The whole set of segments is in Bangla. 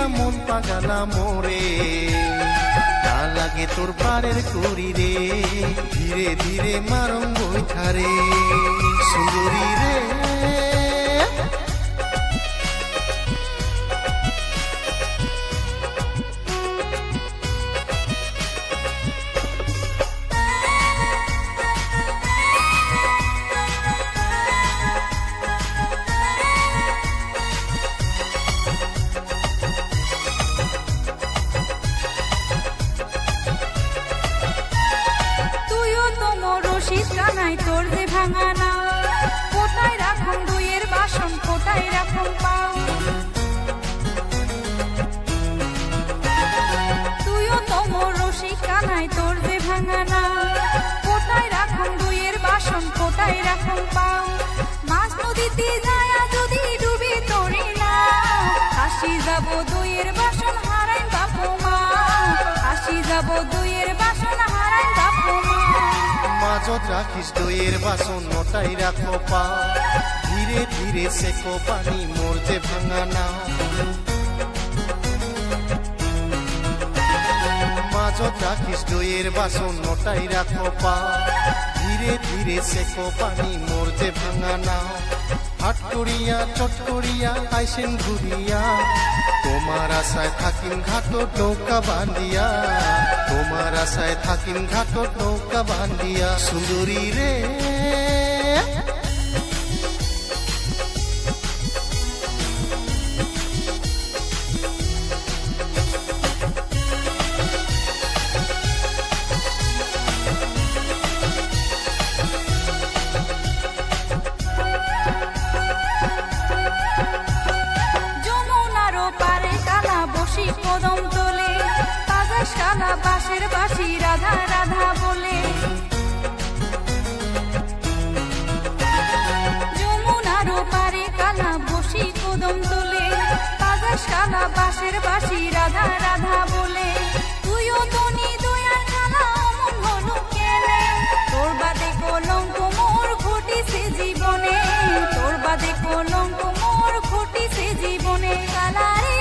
মন পাগালা মোরে না লাগে তোর পারের করি রে ধীরে ধীরে মারং বৈঠারে সুন্দরী রে তোর যে ভাঙা নাও কোথায় রাখুন দুইয়ের বাসন কোথায় রাখুন পাও তুইও তো মোর রসিক কানাই তোর যে ভাঙা নাও কোথায় রাখুন দুইয়ের বাসন কোথায় রাখুন পাও মাছ নদীতে যায় যদি ডুবি তোরে না হাসি যাব দুইয়ের বাসন হারাই বাপু মা হাসি যাব দুইয়ের বাসন হারাই বাপু মা মাঝত রাখিস দইয়ের বাসন ওটাই রাখো পা ধীরে ধীরে সেকো পানি মোর যে ভাঙা না মাঝত রাখিস দইয়ের বাসন ওটাই রাখো পা ধীরে ধীরে সেকো পানি মোর যে ভাঙা না হাট করিয়া চট করিয়া আইসেন ঘুরিয়া তোমার আশায় থাকিম ঘাটত নৌকা বান্ধিয়া তোমার আশায় থাকিম ঘাটত নৌকা বান্ধিয়া সুন্দরী রে কদম তোলে বাজাস কালা বাঁশের বাঁশি রাধা রাধা বলে যমুনার পারে কালা বসি কদম তোলে বাজাস কালা বাঁশের বাঁশি রাধা রাধা বলে তুইও তনি দয়ার খালা অমন হলো কেনে তোর বাদে কলঙ্ক মোর ঘটিছে জীবনে তোর বাদে কলঙ্ক মোর ঘটিছে জীবনে কালারে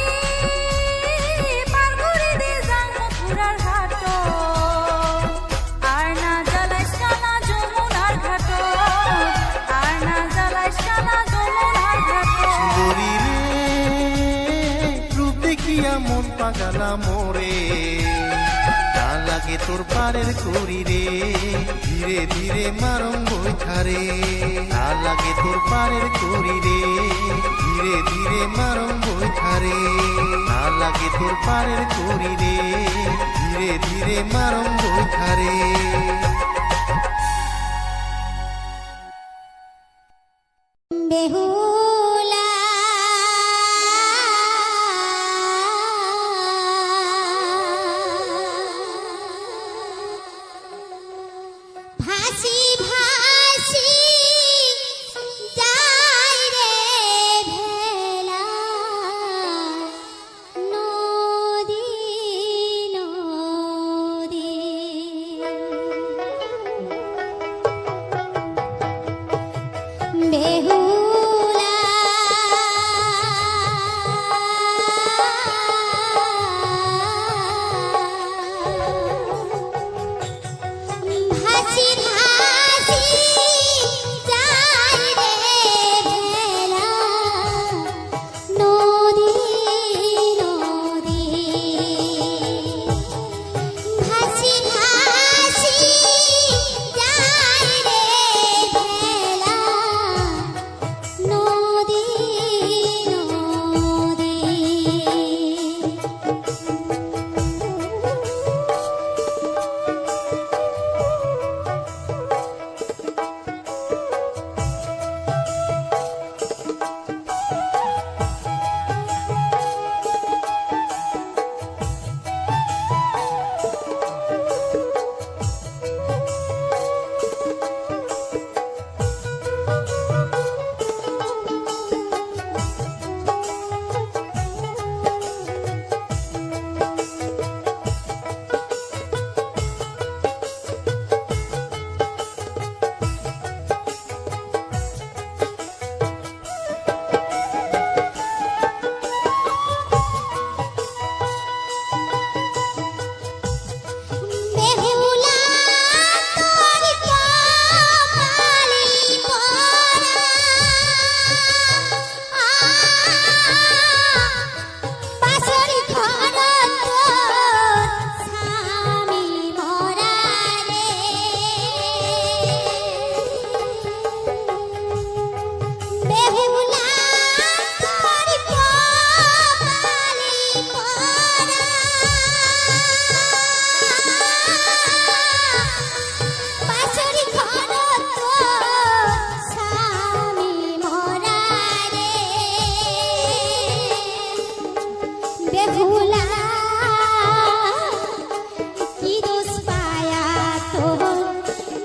মন পাগালা মোরে না লাগে তোর পারের করি রে ধীরে ধীরে মারং বৈঠারে না লাগে তোর পারের করি রে ধীরে ধীরে মারং বৈঠারে না লাগে তোর পারের করি রে ধীরে ধীরে মারং বৈঠারে বেহুলা তোর কপালে পরা বাঁশরি ঘর তোর স্বামী মরা রে বেহুলা কি দোষ পায়া তোর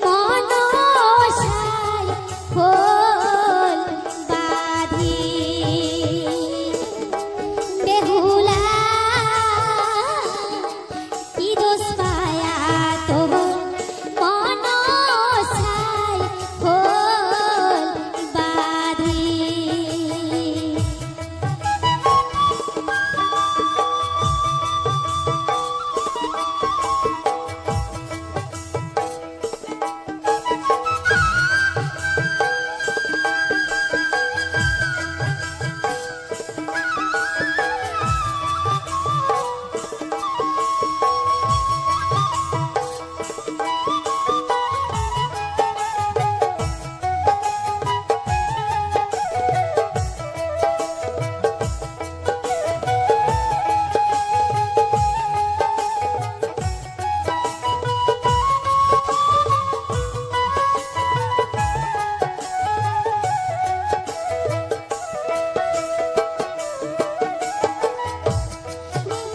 মনসায় খোল বাঁধি বেহুলা কি দোষ পায়া তোর মনসায় খোল বাঁধি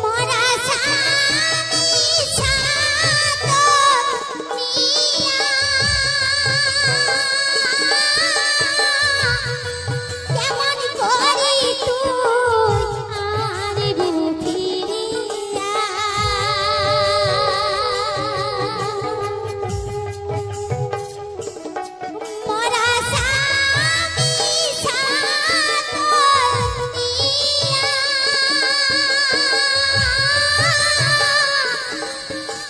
মরা স্বামী সাধন নিয়া কেমন করি তুই আনবু ফিরিয়া মরা স্বামী সাধন নিয়া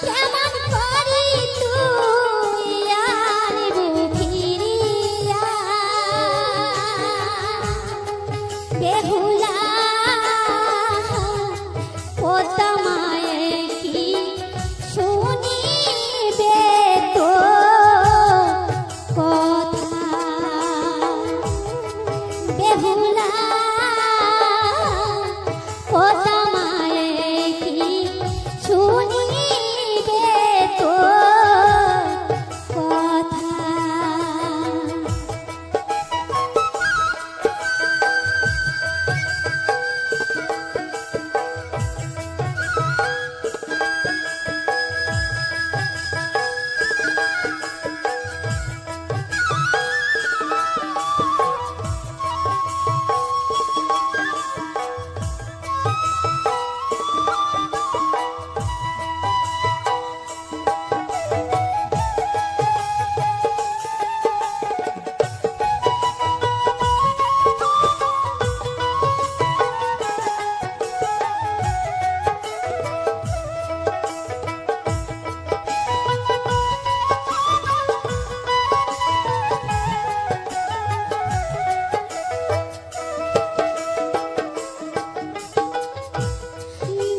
কেমন করি তুই আনবু ফিরিয়া বেহুলা পোতা মায়ে কি শুনিবে তো কথা বেহুলা পোতা মায়ে কি শুনিবে তো কথা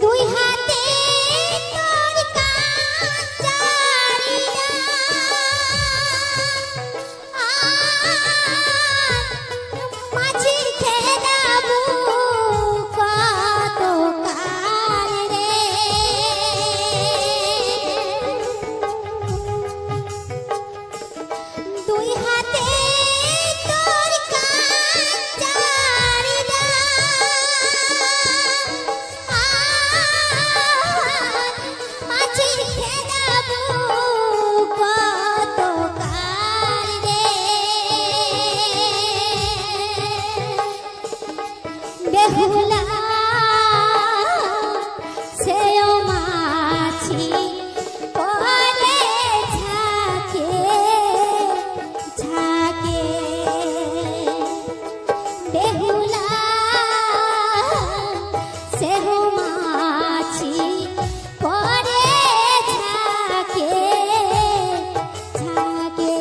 দুই হাতে তোর কাঞ্জারিয়া মাঝির খেলাবু কত কাল রে দুই হাতে তোর কাঞ্জারিয়া মাঝির খেলাবু কত কাল রে বেহুলা সেও মাছি পরে ঝাঁকে ঝাঁকে বেহুলা সেও মাছি পরে ঝাঁকে ঝাঁকে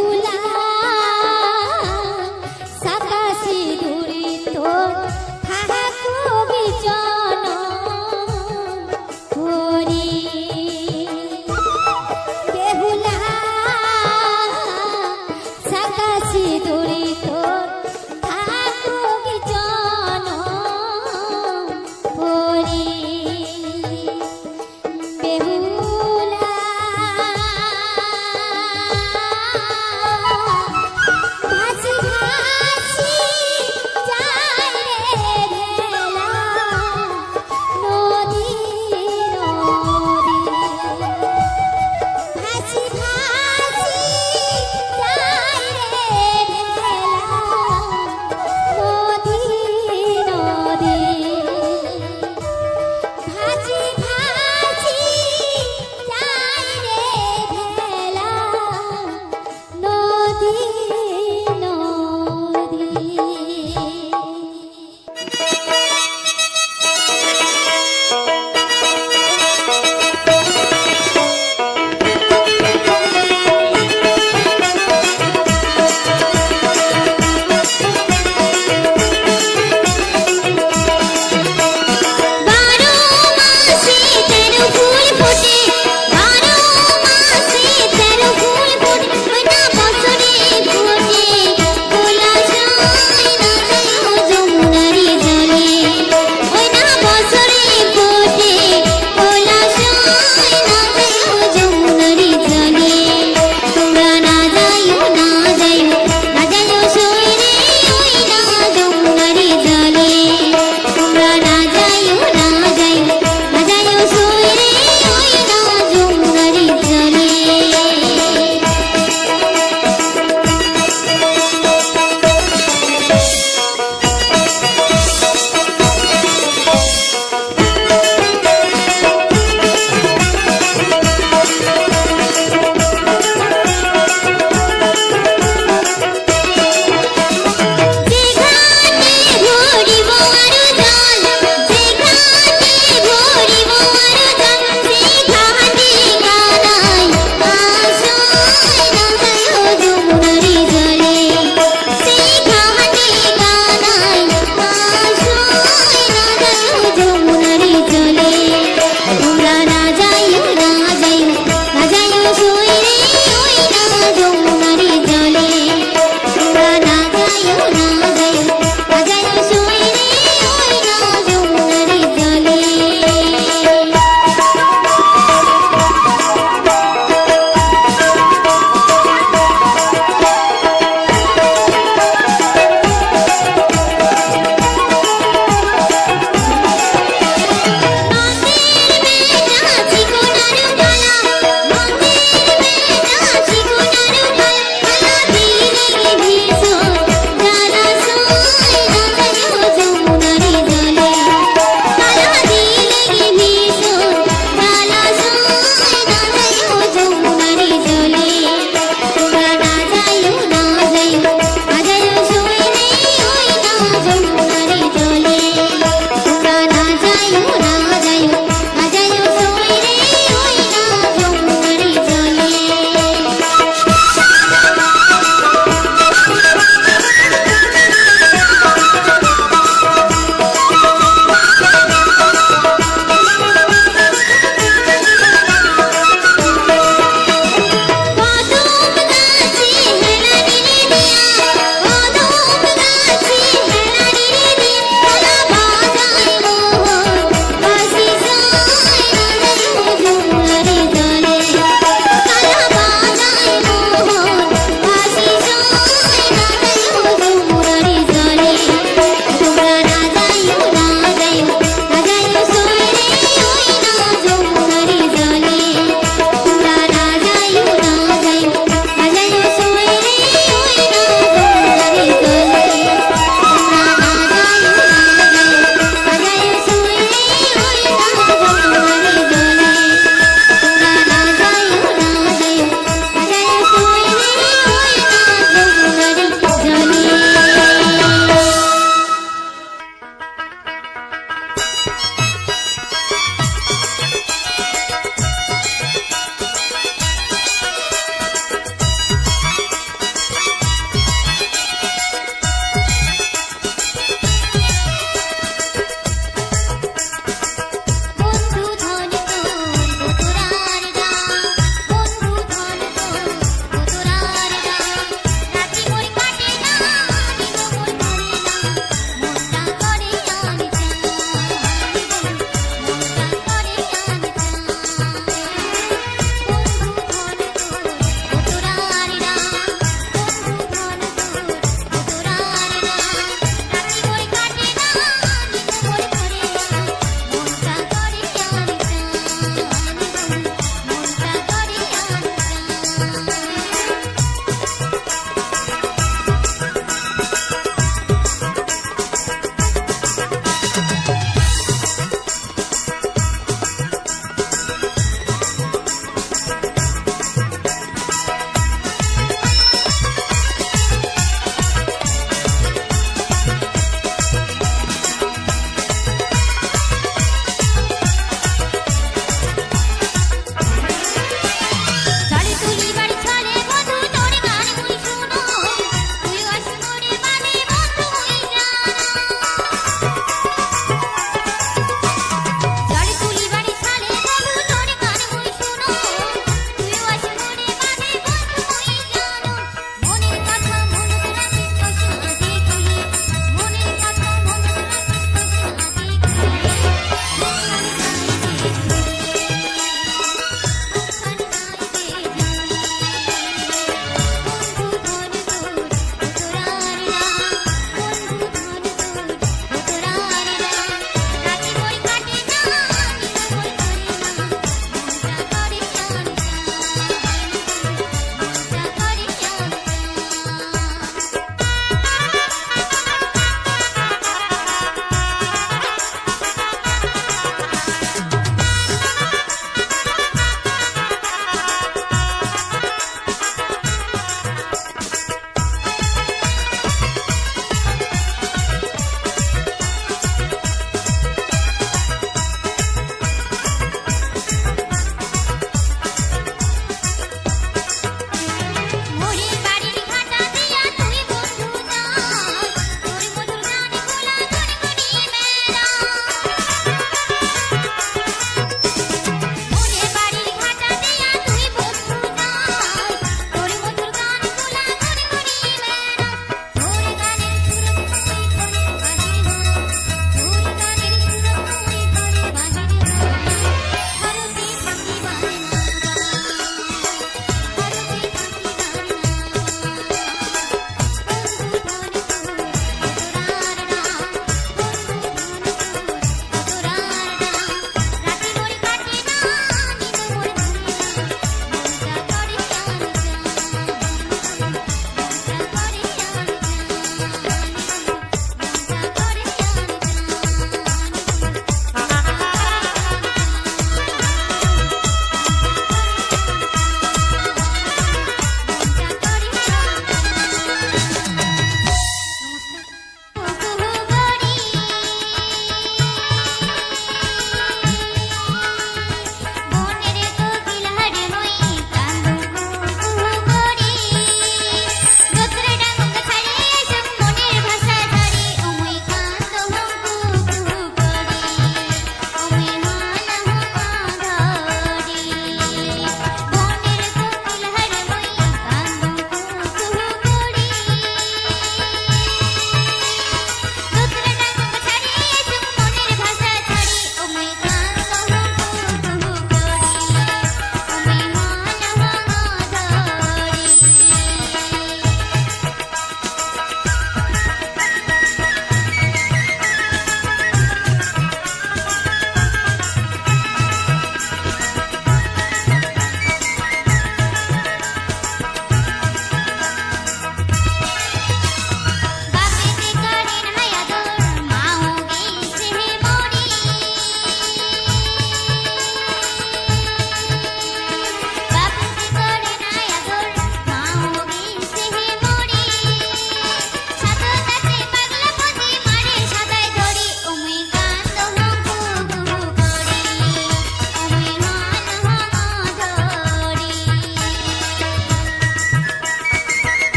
বেহুলা সাতাশি দূরি তোর থাকুবি জনম হরি বেহুলা সাতাশি দূরি তোর থাকুবি জনম হরি বেহুলা ভাসি ভাসি যায় রে ভেলা নদী নদী ভাসি ভাসি যায় রে ভেলা নদী নদী ভাসি ভাসি যায় রে ভেলা নদী নদী বারো মাসে তেরো ফুল ফোটে বারো মাসে তেরো ফুল ফোটে ওই না বছরে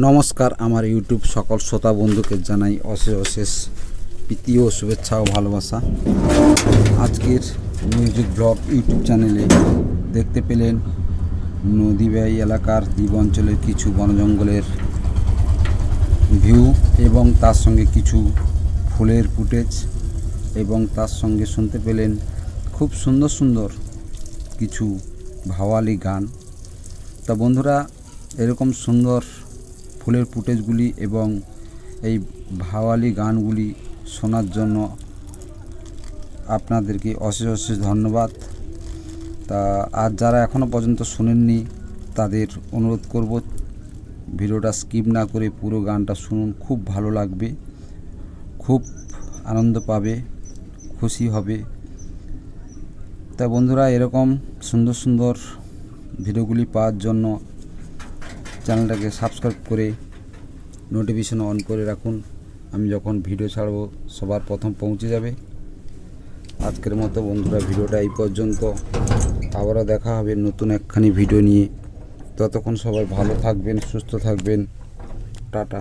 নমস্কার, আমার ইউটিউব সকল শ্রোতা বন্ধুকে জানাই অশেষ অশেষ প্রীতি ও শুভেচ্ছা ও ভালোবাসা। আজকের মিউজিক ব্লগ ইউটিউব চ্যানেলে দেখতে পেলেন নদীবাহী এলাকার দ্বীপ অঞ্চলের কিছু বন জঙ্গলের ভিউ এবং তার সঙ্গে কিছু ফুলের ফুটেজ এবং তার সঙ্গে শুনতে পেলেন খুব সুন্দর সুন্দর কিছু ভাওয়ালি গান। তা বন্ধুরা, এরকম সুন্দর ফুলের ফুটেজগুলি এবং এই ভাওয়ালি গানগুলি শোনার জন্য আপনাদেরকে অশেষ অশেষ ধন্যবাদ। তা আর যারা এখনও পর্যন্ত শোনেননি তাদের অনুরোধ করব ভিডিওটা স্কিপ না করে পুরো গানটা শুনুন, খুব ভালো লাগবে, খুব আনন্দ পাবে, খুশি হবে। তা বন্ধুরা, এরকম সুন্দর সুন্দর ভিডিওগুলি পাওয়ার জন্য চ্যানেলটাকে সাবস্ক্রাইব করে নোটিফিকেশন অন করে রাখুন। আমি যখন ভিডিও ছাড়ব সবার প্রথম পৌঁছে যাবে। আজকের মতো বন্ধুরা ভিডিওটা এই পর্যন্ত, আবারও দেখা হবে নতুন একখানি ভিডিও নিয়ে। ততক্ষণ সবাই ভালো থাকবেন, সুস্থ থাকবেন। টাটা।